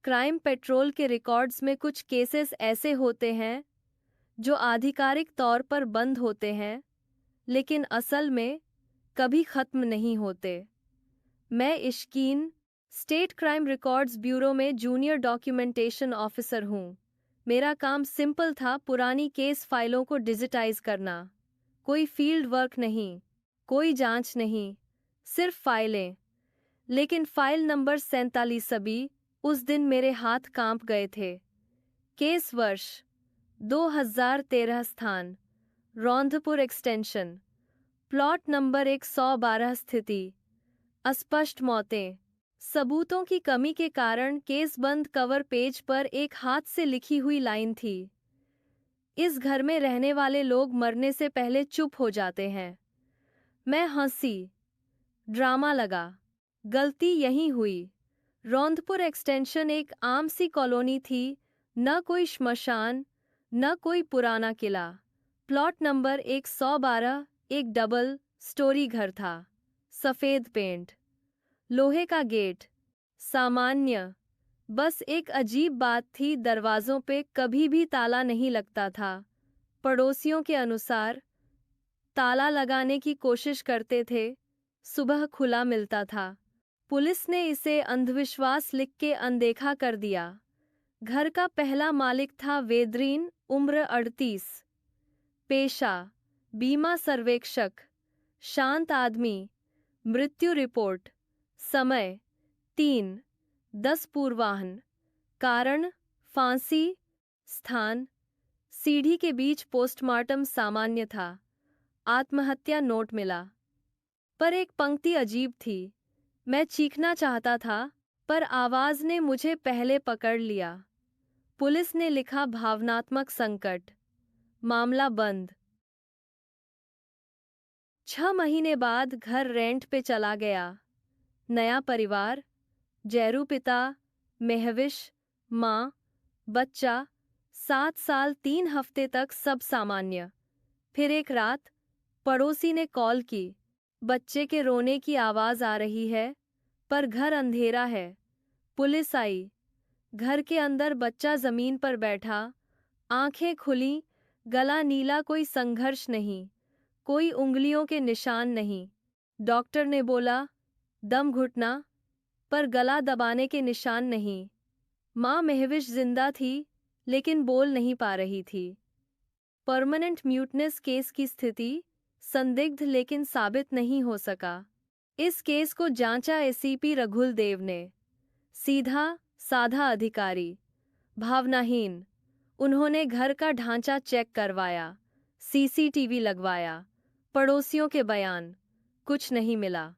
Crime petrol के records में कुछ केसेस ऐसे होते हैं जो आधिकारिक तौर पर बंद होते हैं, लेकिन असल में कभी खत्म नहीं होते। मैं इश्कीन, स्टेट क्राइम रिकॉर्ड्स ब्यूरो में जूनियर डॉक्यूमेंटेशन ऑफिसर हूँ। मेरा काम सिंपल था, पुरानी केस फाइलों को डिजिटाइज करना। कोई फील्ड वर्क नहीं, कोई जांच नहीं, सिर्फ फाइलें। लेकिन फाइल नंबर 47 उस दिन मेरे हाथ कांप गए थे। केस वर्ष 2013, स्थान रौंधपुर एक्सटेंशन, प्लॉट नंबर 112, स्थिति अस्पष्ट मौतें। सबूतों की कमी के कारण केस बंद। कवर पेज पर एक हाथ से लिखी हुई लाइन थी, इस घर में रहने वाले लोग मरने से पहले चुप हो जाते हैं। मैं हंसी। ड्रामा लगा। गलती यहीं हुई। रौंधपुर एक्सटेंशन एक आम सी कॉलोनी थी, न कोई श्मशान, न कोई पुराना किला। प्लॉट नंबर 112 एक डबल स्टोरी घर था, सफेद पेंट, लोहे का गेट। सामान्य, बस एक अजीब बात थी, दरवाजों पे कभी भी ताला नहीं लगता था। पड़ोसियों के अनुसार ताला लगाने की कोशिश करते थे, सुबह खुला मिलता था। पुलिस ने इसे अंधविश्वास लिख के अनदेखा कर दिया। घर का पहला मालिक था वेदरीन, उम्र 38, पेशा बीमा सर्वेक्षक, शांत आदमी। मृत्यु रिपोर्ट समय 3:10 पूर्वाह्न, कारण फांसी, स्थान सीढ़ी के बीच। पोस्टमार्टम सामान्य था। आत्महत्या नोट मिला, पर एक पंक्ति अजीब थी। मैं चीखना चाहता था, पर आवाज ने मुझे पहले पकड़ लिया। पुलिस ने लिखा, भावनात्मक संकट, मामला बंद। 6 महीने बाद घर रेंट पे चला गया। नया परिवार, जैरू पिता, महविश माँ, बच्चा 7 साल 3 हफ्ते तक सब सामान्य। फिर एक रात पड़ोसी ने कॉल की, बच्चे के रोने की आवाज आ रही है, पर घर अंधेरा है। पुलिस आई। घर के अंदर बच्चा जमीन पर बैठा, आंखें खुली, गला नीला। कोई संघर्ष नहीं, कोई उंगलियों के निशान नहीं। डॉक्टर ने बोला दम घुटना, पर गला दबाने के निशान नहीं। माँ महविश जिंदा थी, लेकिन बोल नहीं पा रही थी। परमानेंट म्यूटनेस केस की स्थिति संदिग्ध, लेकिन साबित नहीं हो सका। इस केस को जांचा एसीपी रघुल देव ने। सीधा साधा अधिकारी, भावनाहीन। उन्होंने घर का ढांचा चेक करवाया, सीसीटीवी लगवाया, पड़ोसियों के बयान। कुछ नहीं मिला।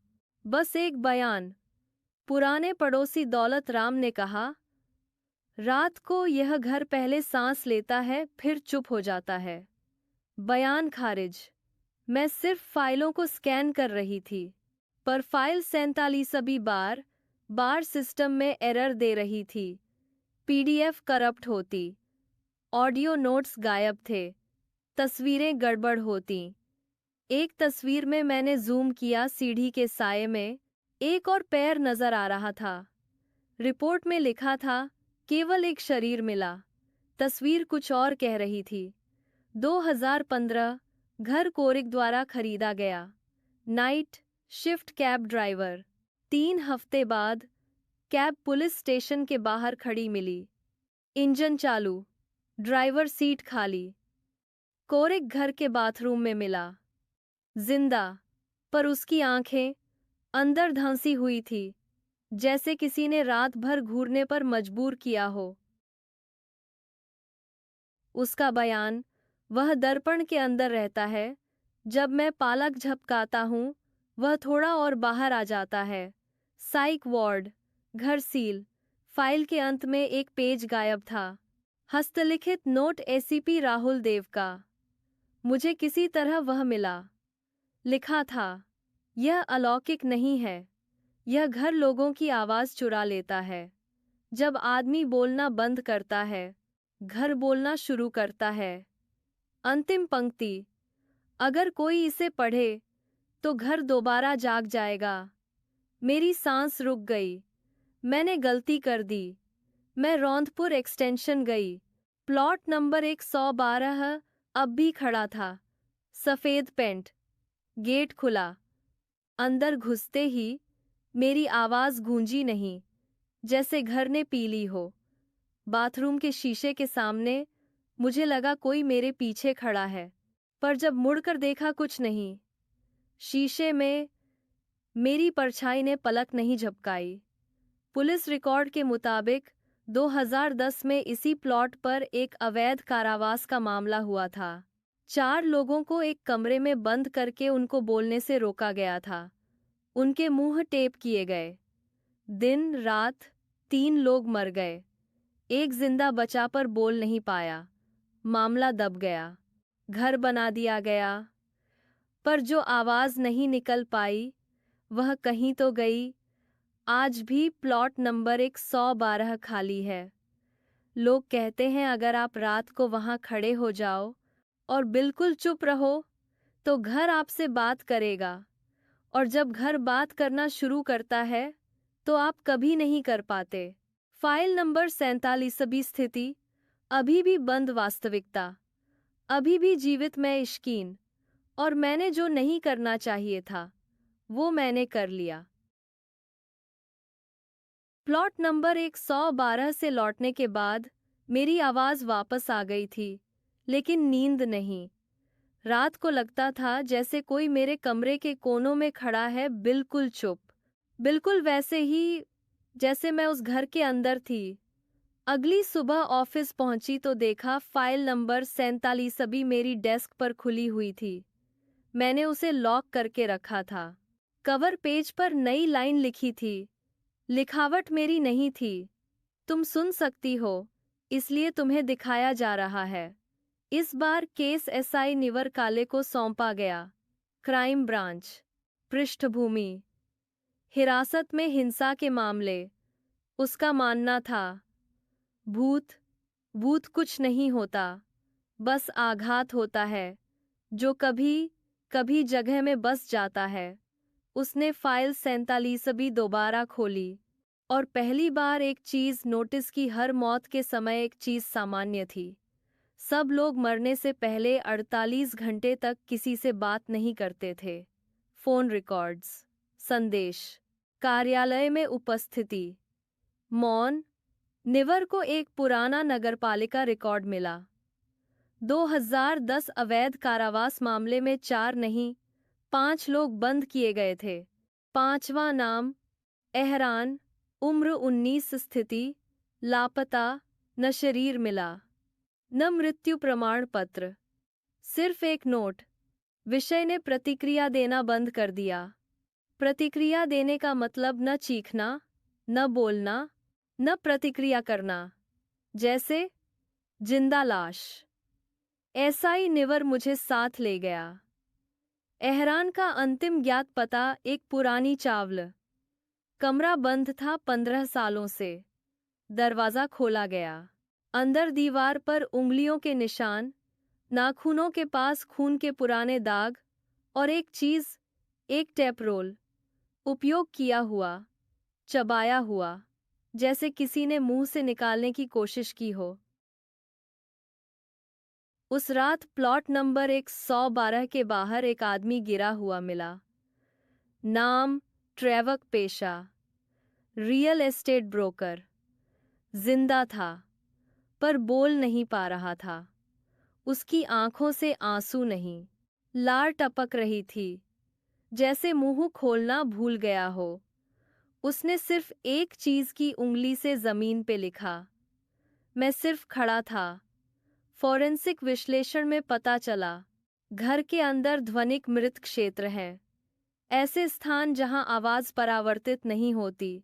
बस एक बयान। पुराने पड़ोसी दौलत राम ने कहा, रात को यह घर पहले सांस लेता है, फिर चुप हो जाता है। बयान खारिज। मैं सिर्फ फाइलों को स्कैन कर रही थी, पर फाइल 47 बार सिस्टम में एरर दे रही थी। पीडीएफ करप्ट होती, ऑडियो नोट्स गायब थे, तस्वीरें गड़बड़ होती। एक तस्वीर में मैंने जूम किया, सीढ़ी के साये में एक और पैर नजर आ रहा था। रिपोर्ट में लिखा था केवल एक शरीर मिला, तस्वीर कुछ और कह रही थी। 2015 घर कोरिक द्वारा खरीदा गया। Night shift cab driver. 3 हफ्ते बाद कैब पुलिस स्टेशन के बाहर खड़ी मिली। इंजन चालू, ड्राइवर सीट खाली। कोरिक घर के बाथरूम में मिला, जिंदा, पर उसकी आंखें अंदर धंसी हुई थी, जैसे किसी ने रात भर घूरने पर मजबूर किया हो। उसका बयान, वह दर्पण के अंदर रहता है, जब मैं पालक झपकाता हूँ वह थोड़ा और बाहर आ जाता है। साइक वार्ड, घर सील। फाइल के अंत में एक पेज गायब था। हस्तलिखित नोट एसीपी राहुल देव का। मुझे किसी तरह वह मिला। लिखा था, यह अलौकिक नहीं है, यह घर लोगों की आवाज चुरा लेता है। जब आदमी बोलना बंद करता है, घर बोलना शुरू करता है। अंतिम पंक्ति, अगर कोई इसे पढ़े तो घर दोबारा जाग जाएगा। मेरी सांस रुक गई। मैंने गलती कर दी। मैं रौंदपुर एक्सटेंशन गई। प्लॉट नंबर 112 अब भी खड़ा था। सफेद पेंट, गेट खुला। अंदर घुसते ही मेरी आवाज गूंजी नहीं, जैसे घर ने पी ली हो। बाथरूम के शीशे के सामने मुझे लगा कोई मेरे पीछे खड़ा है, पर जब मुड़कर देखा कुछ नहीं। शीशे में मेरी परछाई ने पलक नहीं झपकाई। पुलिस रिकॉर्ड के मुताबिक 2010 में इसी प्लॉट पर एक अवैध कारावास का मामला हुआ था। 4 लोगों को एक कमरे में बंद करके उनको बोलने से रोका गया था। उनके मुंह टेप किए गए। दिन रात 3 लोग मर गए। एक जिंदा बचा पर बोल नहीं पाया। मामला दब गया। घर बना दिया गया, पर जो आवाज नहीं निकल पाई वह कहीं तो गई। आज भी प्लॉट नंबर 112 खाली है। लोग कहते हैं अगर आप रात को वहां खड़े हो जाओ और बिल्कुल चुप रहो तो घर आपसे बात करेगा, और जब घर बात करना शुरू करता है तो आप कभी नहीं कर पाते। फाइल नंबर 47 स्थिति अभी भी बंद वास्तविकता, अभी भी जीवित मैं इश्कीन, और मैंने जो नहीं करना चाहिए था वो मैंने कर लिया। प्लॉट नंबर 112 से लौटने के बाद मेरी आवाज वापस आ गई थी, लेकिन नींद नहीं। रात को लगता था जैसे कोई मेरे कमरे के कोनों में खड़ा है, बिल्कुल चुप, बिल्कुल वैसे ही जैसे मैं उस घर के अंदर थी। अगली सुबह ऑफिस पहुंची तो देखा फाइल नंबर 47 अभी मेरी डेस्क पर खुली हुई थी। मैंने उसे लॉक करके रखा था। कवर पेज पर नई लाइन लिखी थी। लिखावट मेरी नहीं थी। तुम सुन सकती हो, इसलिए तुम्हें दिखाया जा रहा है। इस बार केस एसआई निवर काले को सौंपा गया। Crime branch. पृष्ठभूमि: हिरासत में हिंसा के मामले। उसका मानना था भूत भूत कुछ नहीं होता, बस आघात होता है जो कभी कभी जगह में बस जाता है। उसने फाइल 47 दोबारा खोली और पहली बार एक चीज नोटिस की। हर मौत के समय एक चीज सामान्य थी। सब लोग मरने से पहले 48 घंटे तक किसी से बात नहीं करते थे। फोन रिकॉर्ड्स, संदेश, कार्यालय में उपस्थिति, मौन। निवर को एक पुराना नगरपालिका रिकॉर्ड मिला। 2010 अवैध कारावास मामले में 4 नहीं 5 लोग बंद किए गए थे। 5वां नाम एहरान, उम्र 19, स्थिति लापता, न शरीर मिला न मृत्यु प्रमाण पत्र, सिर्फ एक नोट। विषय ने प्रतिक्रिया देना बंद कर दिया। प्रतिक्रिया देने का मतलब न चीखना, न बोलना, न प्रतिक्रिया करना, जैसे जिंदा लाश। एसआई निवर मुझे साथ ले गया। एहरान का अंतिम ज्ञात पता एक पुरानी चावल। कमरा बंद था 15 सालों से। दरवाजा खोला गया। अंदर दीवार पर उंगलियों के निशान, नाखूनों के पास खून के पुराने दाग, और एक चीज, एक टेप रोल, उपयोग किया हुआ, चबाया हुआ, जैसे किसी ने मुंह से निकालने की कोशिश की हो। उस रात प्लॉट नंबर 112 के बाहर एक आदमी गिरा हुआ मिला। नाम ट्रेवक, पेशा रियल एस्टेट ब्रोकर। जिंदा था, पर बोल नहीं पा रहा था। उसकी आंखों से आंसू नहीं, लार टपक रही थी, जैसे मुंह खोलना भूल गया हो। उसने सिर्फ एक चीज की उंगली से जमीन पे लिखा। मैं सिर्फ खड़ा था। फॉरेंसिक विश्लेषण में पता चला, घर के अंदर ध्वनिक मृत क्षेत्र है। ऐसे स्थान जहां आवाज परावर्तित नहीं होती,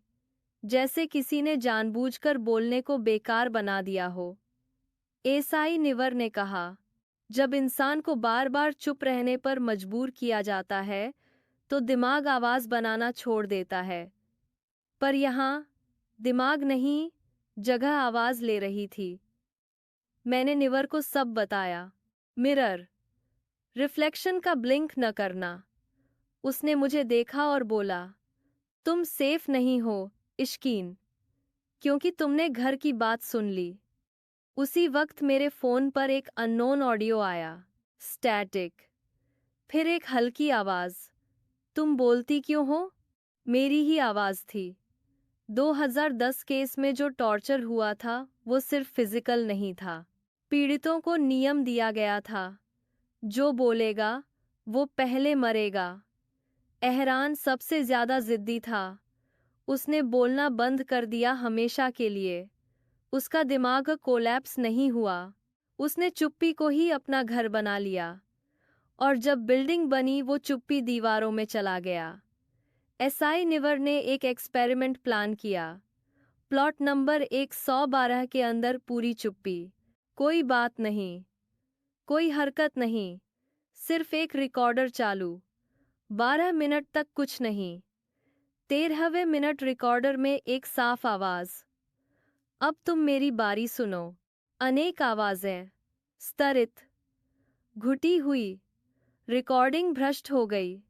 जैसे किसी ने जानबूझकर बोलने को बेकार बना दिया हो। एसआई निवर ने कहा, जब इंसान को बार बार चुप रहने पर मजबूर किया जाता है तो दिमाग आवाज बनाना छोड़ देता है। पर यहां दिमाग नहीं, जगह आवाज ले रही थी। मैंने निवर को सब बताया। मिरर, रिफ्लेक्शन का ब्लिंक न करना। उसने मुझे देखा और बोला, तुम सेफ नहीं हो, इश्कीन। क्योंकि तुमने घर की बात सुन ली। उसी वक्त मेरे फोन पर एक अननोन ऑडियो आया। स्टैटिक। फिर एक हल्की आवाज। तुम बोलती क्यों हो? मेरी ही आवाज थी। 2010 केस में जो टॉर्चर हुआ था वो सिर्फ फिजिकल नहीं था। पीड़ितों को नियम दिया गया था, जो बोलेगा वो पहले मरेगा। एहरान सबसे ज्यादा जिद्दी था। उसने बोलना बंद कर दिया हमेशा के लिए। उसका दिमाग कोलैप्स नहीं हुआ। उसने चुप्पी को ही अपना घर बना लिया। और जब बिल्डिंग बनी वो चुप्पी दीवारों में चला गया। एसआई निवर ने एक एक्सपेरिमेंट प्लान किया। प्लॉट नंबर 112 के अंदर पूरी चुप्पी। कोई बात नहीं, कोई हरकत नहीं, सिर्फ एक रिकॉर्डर चालू। 12 मिनट तक कुछ नहीं। 13वें मिनट रिकॉर्डर में एक साफ आवाज। अब तुम मेरी बारी सुनो। अनेक आवाजें, स्तरित, घुटी हुई। रिकॉर्डिंग भ्रष्ट हो गई।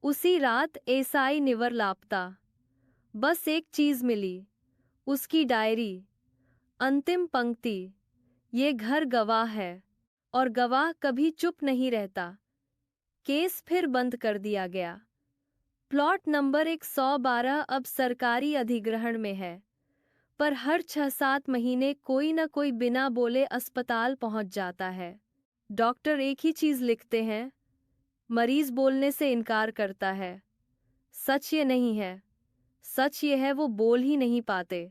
उसी रात एसआई निवर लापता। बस एक चीज मिली, उसकी डायरी। अंतिम पंक्ति, ये घर गवाह है और गवाह कभी चुप नहीं रहता। केस फिर बंद कर दिया गया। प्लॉट नंबर 112 अब सरकारी अधिग्रहण में है, पर हर 6-7 महीने कोई न कोई बिना बोले अस्पताल पहुंच जाता है। डॉक्टर एक ही चीज लिखते हैं, मरीज बोलने से इनकार करता है। सच ये नहीं है, सच ये है वो बोल ही नहीं पाते।